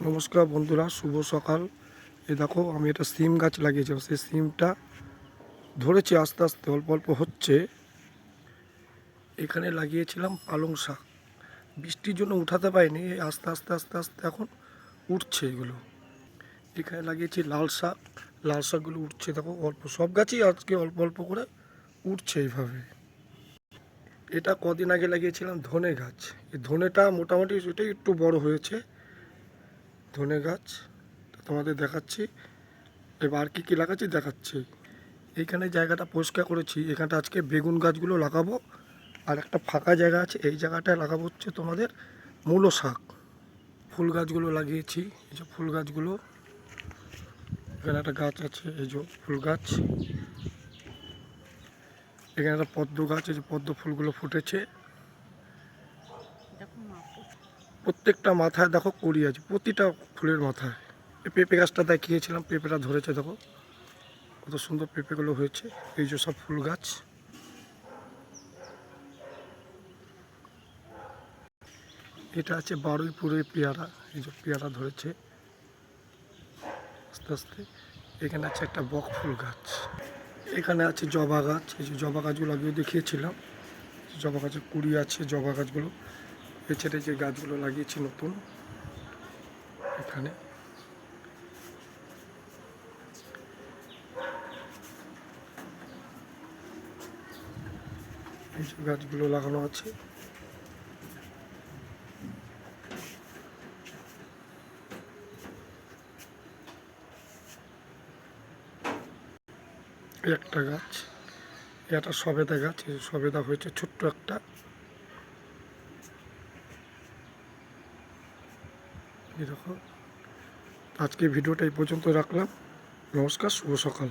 নমস্কার বন্ধুরা, শুভ সকাল। এই দেখো, আমি একটা সিম গাছ লাগিয়েছিলাম, সেই সিমটা ধরেছে আস্তে আস্তে, অল্প অল্প হচ্ছে। এখানে লাগিয়েছিলাম পালং শাক, বৃষ্টির জন্য উঠাতে পারিনি, এই আস্তে আস্তে আস্তে আস্তে এখন উঠছে এগুলো। এখানে লাগিয়েছি লাল শাক, লাল শাকগুলো উঠছে, দেখো অল্প, সব গাছই আজকে অল্প অল্প করে উঠছে এইভাবে। এটা কদিন আগে লাগিয়েছিলাম ধনে গাছ, এই ধনেটা মোটামুটি এটাই একটু বড় হয়েছে ধনে গাছ, তোমাদের দেখাচ্ছি। এবার কী কী লাগাচ্ছি দেখাচ্ছি। এইখানে জায়গাটা পরিষ্কার করেছি, এখানটা আজকে বেগুন গাছগুলো লাগাবো। আর একটা ফাঁকা জায়গা আছে, এই জায়গাটায় লাগাবো হচ্ছে তোমাদের মূলো শাক। ফুল গাছগুলো লাগিয়েছি, এই যে ফুল গাছগুলো। এখানে একটা গাছ আছে, এই যে ফুল গাছ। এখানে একটা পদ্ম গাছ, এই যে পদ্ম ফুলগুলো ফুটেছে। প্রত্যেকটা মাথায় দেখো কড়ি আছে, প্রতিটা ফুলের মাথায়। এই পেঁপে গাছটা দেখিয়েছিলাম, পেঁপেটা ধরেছে, দেখো কত সুন্দর পেঁপেগুলো হয়েছে। এই যে সব ফুল গাছ। এটা আছে বারুইপুরের পেয়ারা, এই যে পেয়ারা ধরেছে আস্তে আস্তে। এখানে আছে একটা বক ফুল গাছ। এখানে আছে জবা গাছ, এই যে জবা গাছগুলো আগেও দেখিয়েছিলাম। জবা গাছের কুড়ি আছে, জবা গাছগুলো। এছাড়া যে গাছগুলো লাগিয়েছি নতুন এখানে, এই যে গাছগুলো লাগানো আছে। একটা গাছ, এটা সবেদা গাছ, এই সবেদা হয়েছে ছোট্ট একটা। এরকম। আজকে ভিডিওটা এই পর্যন্ত রাখলাম। নমস্কার, শুভ সকাল।